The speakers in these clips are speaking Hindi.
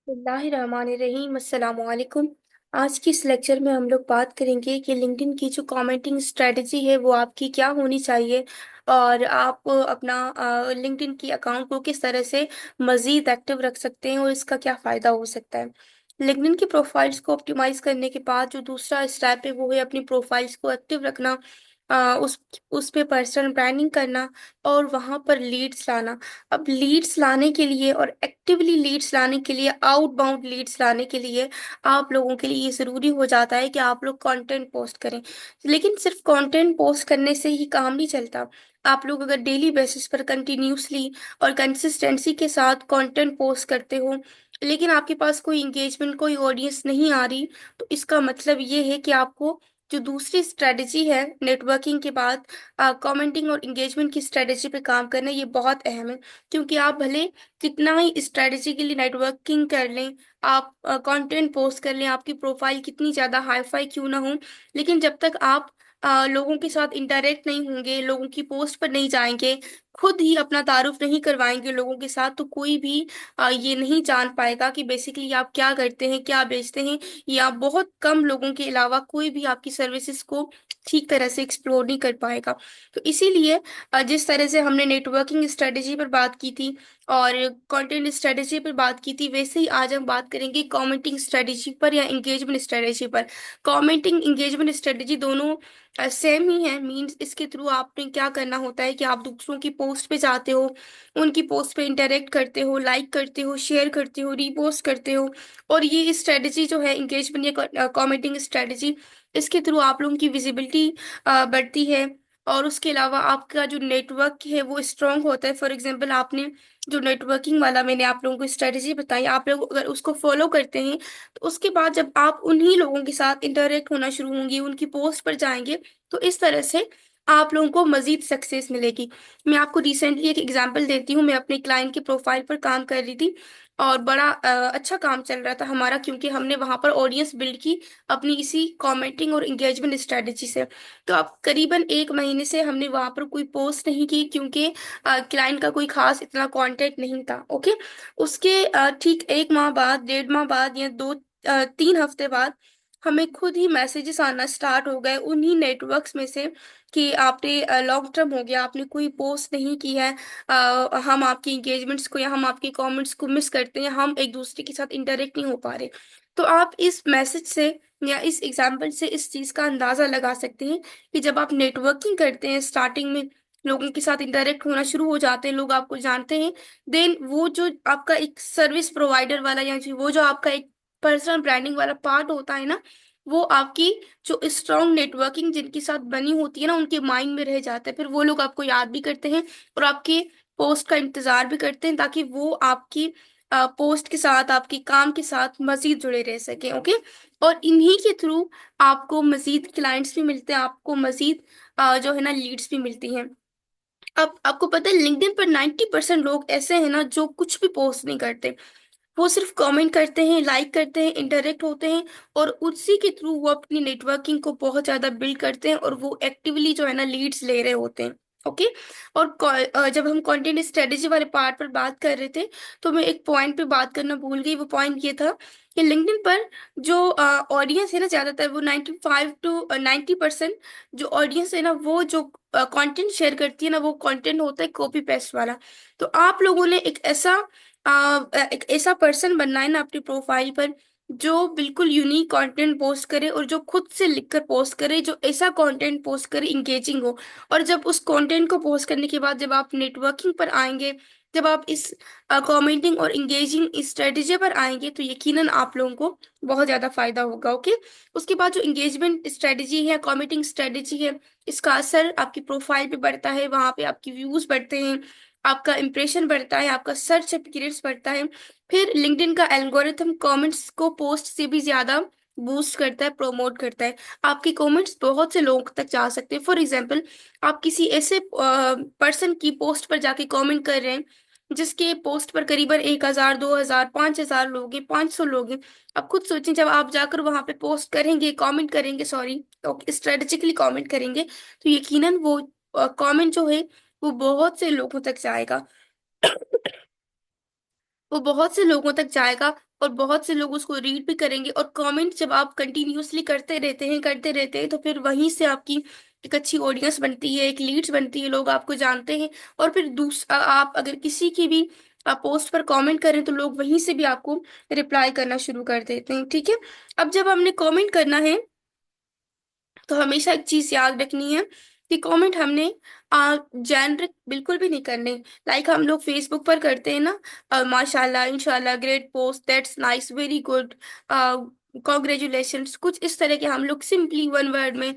बिस्मिल्लाहिर्रहमानिर्रहीम अस्सलाम वालेकुम। आज की इस लेक्चर में हम लोग बात करेंगे कि लिंक्डइन की जो कमेंटिंग स्ट्रेटजी है वो आपकी क्या होनी चाहिए और आप अपना लिंक्डइन की अकाउंट को किस तरह से मज़ीद एक्टिव रख सकते हैं और इसका क्या फ़ायदा हो सकता है। लिंक्डइन की प्रोफाइल्स को ऑप्टिमाइज करने के बाद जो दूसरा स्टेप है वो है अपनी प्रोफाइल्स को एक्टिव रखना। उस पे पर्सनल ब्रांडिंग करना और वहाँ पर लीड्स लाना। अब लीड्स लाने के लिए और एक्टिवली लीड्स लाने के लिए, आउटबाउंड लीड्स लाने के लिए आप लोगों के लिए ये ज़रूरी हो जाता है कि आप लोग कंटेंट पोस्ट करें। लेकिन सिर्फ कंटेंट पोस्ट करने से ही काम नहीं चलता। आप लोग अगर डेली बेसिस पर कंटिन्यूसली और कंसिस्टेंसी के साथ कंटेंट पोस्ट करते हो लेकिन आपके पास कोई इंगेजमेंट, कोई ऑडियंस नहीं आ रही, तो इसका मतलब ये है कि आपको जो दूसरी स्ट्रेटजी है नेटवर्किंग के बाद, कमेंटिंग और इंगेजमेंट की स्ट्रेटेजी पे काम करना, ये बहुत अहम है। क्योंकि आप भले कितना ही स्ट्रेटेजी के लिए नेटवर्किंग कर लें, आप कंटेंट पोस्ट कर लें, आपकी प्रोफाइल कितनी ज़्यादा हाईफाई क्यों ना हो, लेकिन जब तक आप लोगों के साथ इंटरेक्ट नहीं होंगे, लोगों की पोस्ट पर नहीं जाएंगे, खुद ही अपना तारुफ नहीं करवाएंगे लोगों के साथ, तो कोई भी ये नहीं जान पाएगा कि बेसिकली आप क्या करते हैं, क्या बेचते हैं। या बहुत कम लोगों के अलावा कोई भी आपकी सर्विसेज को ठीक तरह से एक्सप्लोर नहीं कर पाएगा। तो इसीलिए जिस तरह से हमने नेटवर्किंग स्ट्रेटेजी पर बात की थी और कंटेंट स्ट्रेटेजी पर बात की थी, वैसे ही आज हम बात करेंगे कमेंटिंग स्ट्रेटेजी पर या इंगेजमेंट स्ट्रेटेजी पर। कमेंटिंग इंगेजमेंट स्ट्रेटेजी दोनों सेम ही है। मींस इसके थ्रू आपने क्या करना होता है कि आप दूसरों की पोस्ट पे जाते हो, उनकी पोस्ट पे इंटरेक्ट करते हो, लाइक करते हो, शेयर करते हो, रीपोस्ट करते हो। और ये स्ट्रेटजी जो है इंगेजमेंट या कमेंटिंग स्ट्रेटजी, इसके थ्रू आप लोगों की विजिबिलिटी बढ़ती है। और उसके अलावा आपका जो नेटवर्क है वो स्ट्रांग होता है। फॉर एग्जांपल, आपने जो नेटवर्किंग वाला मैंने आप लोगों को स्ट्रेटजी बताई, आप लोग अगर उसको फॉलो करते हैं तो उसके बाद जब आप उन्हीं लोगों के साथ इंटरेक्ट होना शुरू होंगे, उनकी पोस्ट पर जाएंगे, तो इस तरह से आप लोगों को मजीद सक्सेस मिलेगी। मैं आपको रिसेंटली एक एग्जांपल देती हूँ। मैं अपने क्लाइंट के प्रोफाइल पर काम कर रही थी और बड़ा अच्छा काम चल रहा था हमारा, क्योंकि हमने वहां पर ऑडियंस बिल्ड की अपनी इसी कमेंटिंग और इंगेजमेंट स्ट्रेटेजी से। तो अब करीबन 1 महीने से हमने वहां पर कोई पोस्ट नहीं की, क्योंकि क्लाइंट का कोई खास इतना कांटेक्ट नहीं था। ओके। उसके ठीक 1 माह बाद, 1.5 माह बाद या 3 हफ्ते बाद हमें खुद ही मैसेजेस आना स्टार्ट हो गए उन्हीं नेटवर्क्स में से कि आपने लॉन्ग टर्म हो गया, आपने कोई पोस्ट नहीं की है, हम आपकी इंगेजमेंट्स को या हम आपके कमेंट्स को मिस करते हैं, हम एक दूसरे के साथ इंटरेक्ट नहीं हो पा रहे। तो आप इस मैसेज से या इस एग्जाम्पल से इस चीज का अंदाजा लगा सकते हैं कि जब आप नेटवर्किंग करते हैं, स्टार्टिंग में लोगों के साथ इंटरेक्ट होना शुरू हो जाते हैं, लोग आपको जानते हैं, देन वो जो आपका एक सर्विस प्रोवाइडर वाला या वो जो आपका एक पर्सनल ब्रांडिंग वाला पार्ट होता है ना, वो आपकी जो स्ट्रॉन्ग नेटवर्किंग जिनके साथ बनी होती है ना, उनके माइंड में रह जाता है। फिर वो लोग आपको याद भी करते हैं और आपके पोस्ट का इंतजार भी करते हैं, ताकि वो आपकी पोस्ट के साथ, आपके काम के साथ मजीद जुड़े रह सके। ओके। और इन्हीं के थ्रू आपको मजीद क्लाइंट्स भी मिलते हैं, आपको मजीद जो है ना लीड्स भी मिलती हैं। अब आपको पता है लिंक्डइन पर 90% लोग ऐसे हैं ना जो कुछ भी पोस्ट नहीं करते। वो सिर्फ कमेंट करते हैं, लाइक करते हैं, इंटरेक्ट होते हैं और उसी के थ्रू वो अपनी नेटवर्किंग को बहुत ज्यादा बिल्ड करते हैं और वो एक्टिवली जो है ना लीड्स ले रहे होते हैं। ओके। और जब हम कंटेंट स्ट्रेटेजी वाले पार्ट पर बात कर रहे थे, तो मैं एक पॉइंट पे बात करना भूल गई। वो पॉइंट ये था कि लिंक्डइन पर जो ऑडियंस है ना, ज्यादातर वो 95 to 90% जो ऑडियंस है ना, वो जो कंटेंट शेयर करती है ना, वो कंटेंट होता है कॉपी पेस्ट वाला। तो आप लोगों ने एक ऐसा पर्सन बनना है ना अपनी प्रोफाइल पर जो बिल्कुल यूनिक कंटेंट पोस्ट करे और जो खुद से लिखकर पोस्ट करे, जो ऐसा कंटेंट पोस्ट करे इंगेजिंग हो। और जब उस कंटेंट को पोस्ट करने के बाद जब आप नेटवर्किंग पर आएंगे, जब आप इस कमेंटिंग और इंगेजिंग स्ट्रेटेजी पर आएंगे, तो यकीनन आप लोगों को बहुत ज्यादा फायदा होगा। ओके। उसके बाद जो इंगेजमेंट स्ट्रेटेजी है, कमेंटिंग स्ट्रेटेजी है, इसका असर आपकी प्रोफाइल पे बढ़ता है, वहां पे आपकी व्यूज बढ़ते हैं, आपका इंप्रेशन बढ़ता है, आपका सर्च अपीयरेंस बढ़ता है। फिर लिंक्डइन का एल्गोरिथम कमेंट्स को पोस्ट से भी ज्यादा बूस्ट करता है, प्रमोट करता है। आपके कमेंट्स बहुत से लोगों तक जा सकते हैं। फॉर एग्जांपल, आप किसी ऐसे पर्सन की पोस्ट पर जाके कमेंट कर रहे हैं जिसके पोस्ट पर करीबन 1,000, 2,000, 5,000 लोग हैं, 500 लोग हैं। अब खुद सोचें, जब आप जाकर वहां पे पोस्ट करेंगे, कमेंट करेंगे, सॉरी, स्ट्रेटेजिकली कमेंट करेंगे, तो यकीनन वो कमेंट जो है वो बहुत से लोगों तक जाएगा। वो बहुत से लोगों तक जाएगा और बहुत से लोग उसको रीड भी करेंगे। और कमेंट जब आप कंटिन्यूअसली करते रहते हैं तो फिर वहीं से आपकी एक अच्छी ऑडियंस बनती है, एक लीड्स बनती है, लोग आपको जानते हैं। और फिर दूसरा, आप अगर किसी की भी आप पोस्ट पर कमेंट करें तो लोग वहीं से भी आपको रिप्लाई करना शुरू कर देते हैं। ठीक है। अब जब हमने कमेंट करना है तो हमेशा एक चीज याद रखनी है कि कमेंट हमने जेनरिक बिल्कुल भी नहीं करने। लाइक हम लोग फेसबुक पर करते हैं ना, माशाल्लाह, इंशाल्लाह, great post, that's nice, very good, congratulations, कुछ इस तरह के हम लोग सिंपली वन वर्ड में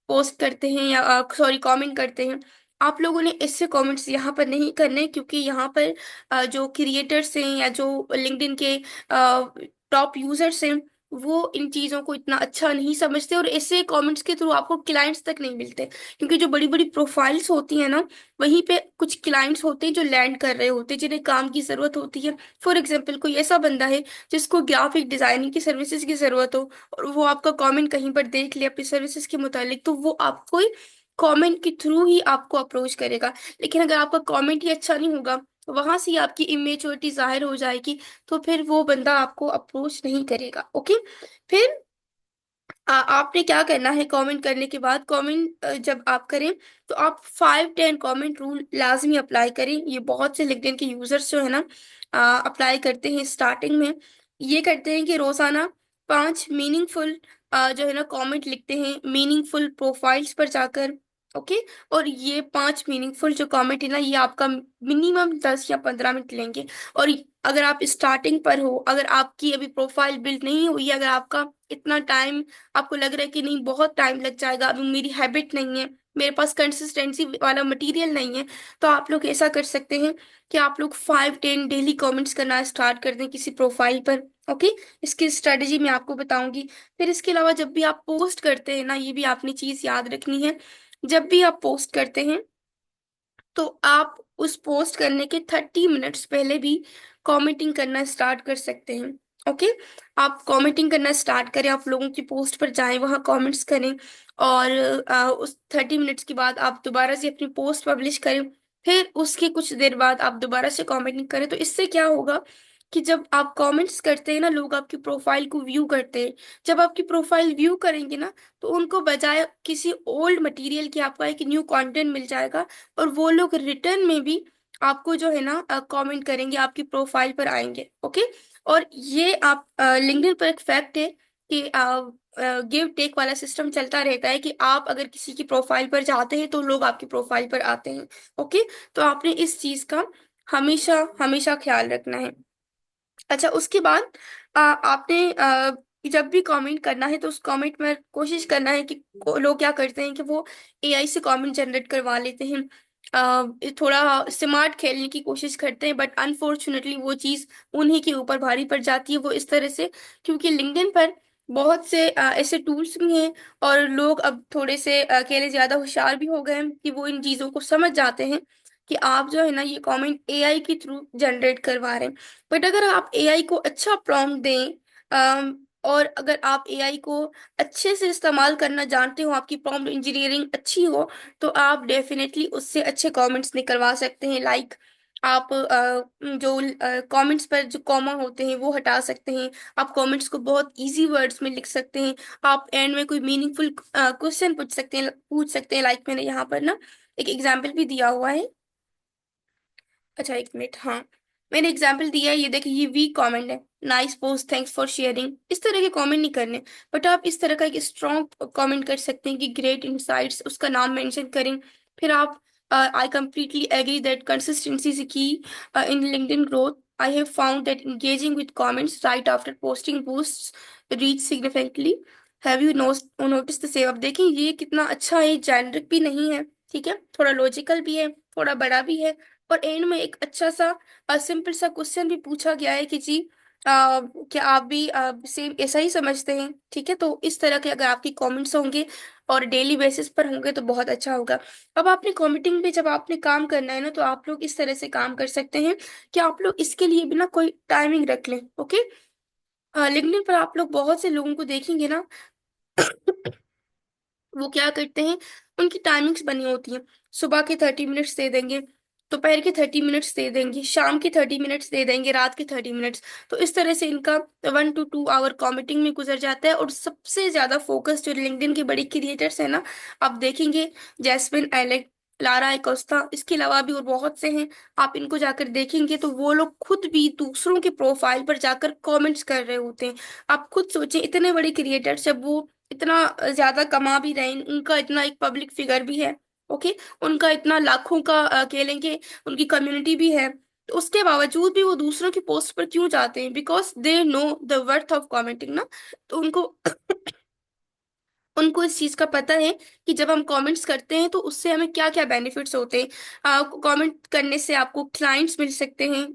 पोस्ट करते हैं या सॉरी कमेंट करते हैं। आप लोगों ने इससे कमेंट्स यहाँ पर नहीं करने, क्योंकि यहाँ पर जो क्रिएटर्स हैं या जो लिंक्डइन के टॉप यूजर्स हैं वो इन चीज़ों को इतना अच्छा नहीं समझते, और ऐसे कमेंट्स के थ्रू आपको क्लाइंट्स तक नहीं मिलते। क्योंकि जो बड़ी बड़ी प्रोफाइल्स होती हैं ना, वहीं पे कुछ क्लाइंट्स होते हैं जो लैंड कर रहे होते हैं, जिन्हें काम की ज़रूरत होती है। फॉर एग्जाम्पल, कोई ऐसा बंदा है जिसको ग्राफिक डिजाइनिंग की सर्विसेज की ज़रूरत हो, और वो आपका कमेंट कहीं पर देख ले अपनी सर्विसेज के मुतालिक, तो वो आपको कमेंट के थ्रू ही आपको अप्रोच करेगा। लेकिन अगर आपका कमेंट ही अच्छा नहीं होगा, तो वहां से ही आपकी इमेच्योरिटी जाहिर हो जाएगी, तो फिर वो बंदा आपको अप्रोच नहीं करेगा। ओके। फिर आपने क्या करना है कमेंट करने के बाद, कमेंट जब आप करें तो आप 5-10 कमेंट रूल लाजमी अप्लाई करें। ये बहुत से लिंक्डइन के यूजर्स जो है ना अप्लाई करते हैं स्टार्टिंग में। ये करते हैं कि रोजाना 5 मीनिंगफुल जो है ना कमेंट लिखते हैं मीनिंगफुल प्रोफाइल्स पर जाकर। ओके। और ये 5 मीनिंगफुल जो कमेंट है ना, ये आपका मिनिमम 10 या 15 मिनट लेंगे। और अगर आप स्टार्टिंग पर हो, अगर आपकी अभी प्रोफाइल बिल्ड नहीं हुई है, अगर आपका इतना टाइम, आपको लग रहा है कि नहीं बहुत टाइम लग जाएगा, अभी मेरी हैबिट नहीं है, मेरे पास कंसिस्टेंसी वाला मटेरियल नहीं है, तो आप लोग ऐसा कर सकते हैं कि आप लोग 5-10 डेली कमेंट्स करना स्टार्ट कर दें किसी प्रोफाइल पर। ओके। इसकी स्ट्रेटेजी मैं आपको बताऊंगी। फिर इसके अलावा जब भी आप पोस्ट करते हैं ना, ये भी आपने चीज याद रखनी है, जब भी आप पोस्ट करते हैं तो आप उस पोस्ट करने के 30 मिनट्स पहले भी कमेंटिंग करना स्टार्ट कर सकते हैं। ओके। आप कमेंटिंग करना स्टार्ट करें, आप लोगों की पोस्ट पर जाएं, वहां कमेंट्स करें, और उस 30 मिनट्स के बाद आप दोबारा से अपनी पोस्ट पब्लिश करें। फिर उसके कुछ देर बाद आप दोबारा से कमेंटिंग करें। तो इससे क्या होगा कि जब आप कमेंट्स करते हैं ना, लोग आपकी प्रोफाइल को व्यू करते हैं। जब आपकी प्रोफाइल व्यू करेंगे ना, तो उनको बजाय किसी ओल्ड मटेरियल की आपका एक न्यू कंटेंट मिल जाएगा, और वो लोग रिटर्न में भी आपको जो है ना कमेंट करेंगे, आपकी प्रोफाइल पर आएंगे। ओके। और ये आप लिंक्डइन पर एक फैक्ट है कि गिव टेक वाला सिस्टम चलता रहता है, कि आप अगर किसी की प्रोफाइल पर जाते हैं तो लोग आपकी प्रोफाइल पर आते हैं। ओके। तो आपने इस चीज का हमेशा हमेशा ख्याल रखना है। अच्छा, उसके बाद आपने जब भी कमेंट करना है तो उस कमेंट में कोशिश करना है कि लोग क्या करते हैं कि वो एआई से कमेंट जनरेट करवा लेते हैं। थोड़ा स्मार्ट खेलने की कोशिश करते हैं, बट अनफॉर्चुनेटली वो चीज़ उन्हीं के ऊपर भारी पड़ जाती है। वो इस तरह से, क्योंकि लिंक्डइन पर बहुत से ऐसे टूल्स भी हैं, और लोग अब थोड़े से कह लें ज्यादा होशियार भी हो गए हैं कि वो इन चीज़ों को समझ जाते हैं कि आप जो है ना ये कमेंट एआई के थ्रू जनरेट करवा रहे हैं। बट अगर आप एआई को अच्छा प्रॉम्प्ट दें, और अगर आप एआई को अच्छे से इस्तेमाल करना जानते हो, आपकी प्रॉम्प्ट इंजीनियरिंग अच्छी हो, तो आप डेफिनेटली उससे अच्छे कमेंट्स निकलवा सकते हैं। लाइक आप जो कमेंट्स पर जो कॉमा होते हैं वो हटा सकते हैं। आप कमेंट्स को बहुत इजी वर्ड्स में लिख सकते हैं। आप एंड में कोई मीनिंगफुल क्वेश्चन पूछ सकते हैं। लाइक मैंने यहाँ पर ना एक एग्जाम्पल भी दिया हुआ है। अच्छा, एक मिनट, हाँ, मैंने एग्जाम्पल दिया है, ये देखिए, ये वीक कमेंट है, nice post, thanks for sharing, इस तरह के कमेंट नहीं करने। बट आप इस तरह का एक स्ट्रॉन्ग कमेंट कर सकते हैं कि ग्रेट इनसाइट्स, उसका नाम मेंशन करें। फिर आप I completely agree that consistency is key in LinkedIn growth. I have found that engaging with comments right after posting boosts reach significantly. Have you notice the same? अब देखें ये कितना अच्छा है, जेनरिक भी नहीं है, ठीक है, थोड़ा लॉजिकल भी है, थोड़ा बड़ा भी है, और एंड में एक अच्छा सा सिंपल सा क्वेश्चन भी पूछा गया है कि जी क्या आप भी सेम ऐसा ही समझते हैं? ठीक है। तो इस तरह के अगर आपके कमेंट्स होंगे और डेली बेसिस पर होंगे तो बहुत अच्छा होगा। अब आपने कमेंटिंग पे जब आपने काम करना है ना, तो आप लोग इस तरह से काम कर सकते हैं कि आप लोग इसके लिए भी ना कोई टाइमिंग रख लें। ओके। लिंक्डइन पर आप लोग बहुत से लोगों को देखेंगे ना, वो क्या करते हैं, उनकी टाइमिंग्स बनी होती हैं। सुबह के 30 मिनट्स दे देंगे, दोपहर के 30 मिनट्स दे देंगे, शाम के 30 मिनट्स दे देंगे, रात के 30 मिनट्स। तो इस तरह से इनका 1 to 2 आवर कॉमेंटिंग में गुजर जाता है। और सबसे ज्यादा फोकस जो लिंक्डइन के बड़ी क्रिएटर्स है ना, आप देखेंगे, जैस्मिन एलेक, लारा एकोस्टा, इसके अलावा भी और बहुत से हैं। आप इनको जाकर देखेंगे तो वो लोग खुद भी दूसरों के प्रोफाइल पर जाकर कमेंट्स कर रहे होते हैं। आप खुद सोचें, इतने बड़े क्रिएटर्स जब वो इतना ज्यादा कमा भी रहे हैं, उनका इतना एक पब्लिक फिगर भी है, ओके, उनका इतना लाखों का कह लेंगे उनकी कम्युनिटी भी है, तो उसके बावजूद भी वो दूसरों की पोस्ट पर क्यों जाते हैं? Because they know the worth of commenting ना। तो उनको उनको इस चीज का पता है कि जब हम कमेंट्स करते हैं तो उससे हमें क्या क्या बेनिफिट्स होते हैं। कमेंट करने से आपको क्लाइंट्स मिल सकते हैं,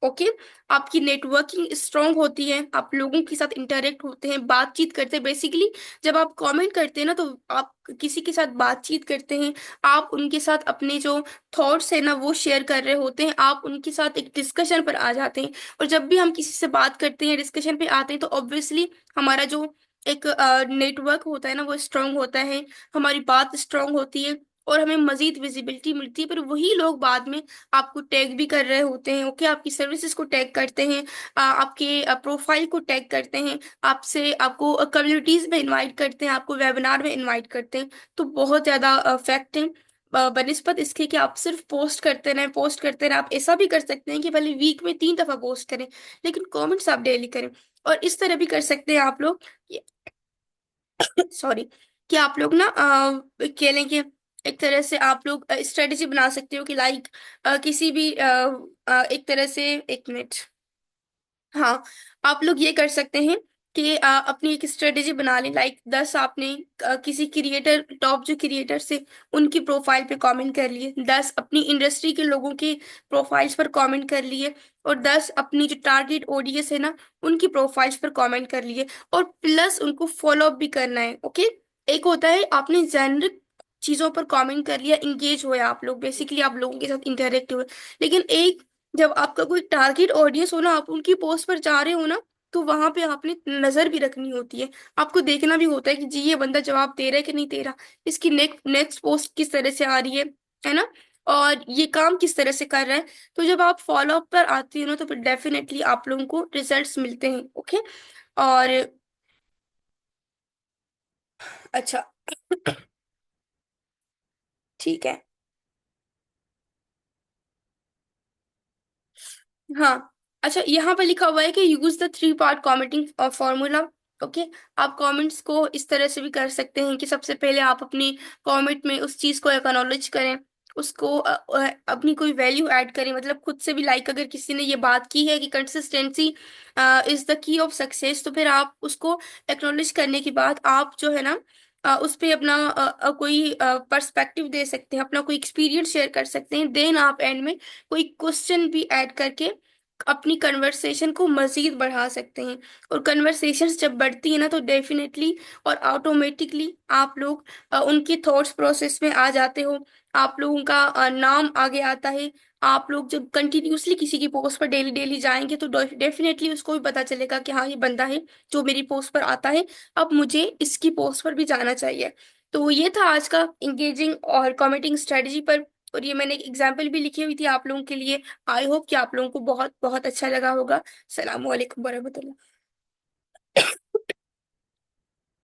ओके, आपकी नेटवर्किंग स्ट्रांग होती है, आप लोगों के साथ इंटरेक्ट होते हैं, बातचीत करते हैं। बेसिकली जब आप कमेंट करते हैं ना, तो आप किसी के साथ बातचीत करते हैं, आप उनके साथ अपने जो थॉट्स है ना वो शेयर कर रहे होते हैं, आप उनके साथ एक डिस्कशन पर आ जाते हैं। और जब भी हम किसी से बात करते हैं, डिस्कशन पे आते हैं, तो ऑब्वियसली हमारा जो एक नेटवर्क होता है ना वो स्ट्रांग होता है, हमारी बात स्ट्रांग होती है, और हमें मजीद विजिबिलिटी मिलती है। पर वही लोग बाद में आपको टैग भी कर रहे होते हैं, ओके, आपकी सर्विसेज को टैग करते हैं, आपके प्रोफाइल को टैग करते हैं, आपसे आपको कम्युनिटीज में इनवाइट करते हैं, आपको वेबिनार में इनवाइट करते हैं। तो बहुत ज्यादा फैक्ट है बनिस्बत इसके कि आप सिर्फ पोस्ट करते रहें, पोस्ट करते रहें। आप ऐसा भी कर सकते हैं कि भले वीक में 3 दफा पोस्ट करें, लेकिन कमेंट्स आप डेली करें। और इस तरह भी कर सकते हैं आप लोग, सॉरी, कि आप लोग ना खेलेंगे, एक तरह से आप लोग स्ट्रेटेजी बना सकते हो कि लाइक किसी भी एक तरह से, 1 मिनट, हाँ, आप लोग ये कर सकते हैं कि अपनी एक स्ट्रेटेजी बना लें। लाइक 10 आपने किसी क्रिएटर, टॉप जो क्रिएटर्स है उनकी प्रोफाइल पे कमेंट कर लिए, 10 अपनी इंडस्ट्री के लोगों के प्रोफाइल्स पर कमेंट कर लिए, और 10 अपनी जो टारगेट ऑडियंस है ना उनकी प्रोफाइल्स पर कमेंट कर लिए, और प्लस उनको फॉलो अप भी करना है, ओके। एक होता है आपने जेनरिक चीजों पर कमेंट कर लिया, इंगेज हुए आप लोग, बेसिकली आप लोगों के साथ इंटरेक्ट हुए। लेकिन एक, जब आपका कोई टारगेट ऑडियंस हो ना, आप उनकी पोस्ट पर जा रहे हो ना, तो वहां पे आपने नजर भी रखनी होती है, आपको देखना भी होता है कि जी ये बंदा जवाब दे रहा है कि नहीं दे रहा, इसकी नेक्स्ट नेक्स्ट पोस्ट किस तरह से आ रही है ना, और ये काम किस तरह से कर रहा है। तो जब आप फॉलो अप पर आती हो ना, तो फिर डेफिनेटली आप लोगों को रिजल्ट्स मिलते हैं, ओके। और अच्छा, ठीक है, हाँ, अच्छा, यहाँ पे लिखा हुआ है कि use the 3 part commenting formula, okay. आप कमेंट्स को इस तरह से भी कर सकते हैं कि सबसे पहले आप अपनी कमेंट में उस चीज को एक्नॉलेज करें, उसको अपनी कोई वैल्यू ऐड करें, मतलब खुद से भी, लाइक अगर किसी ने ये बात की है कि consistency is the key of success, तो फिर आप उसको एक्नॉलेज करने के बाद आप जो है ना उस पे अपना कोई पर्सपेक्टिव दे सकते हैं, अपना कोई एक्सपीरियंस शेयर कर सकते हैं। देन आप एंड में कोई क्वेश्चन भी ऐड करके अपनी कन्वर्सेशन को मजीद बढ़ा सकते हैं। और कन्वर्सेशंस जब बढ़ती है ना, तो डेफिनेटली और ऑटोमेटिकली आप लोग उनकी थॉट्स प्रोसेस में आ जाते हो, आप लोगों का नाम आगे आता है। आप लोग जब कंटिन्यूअसली किसी की पोस्ट पर डेली डेली जाएंगे, तो डेफिनेटली उसको भी पता चलेगा कि हाँ ये बंदा है जो मेरी पोस्ट पर आता है, अब मुझे इसकी पोस्ट पर भी जाना चाहिए। तो ये था आज का इंगेजिंग और कमेंटिंग स्ट्रेटजी पर। और ये मैंने एक एग्जाम्पल भी लिखी हुई थी आप लोगों के लिए। आई होप कि आप लोगों को बहुत बहुत अच्छा लगा होगा। सलाम वालेकुम वरहमतुल्लाह।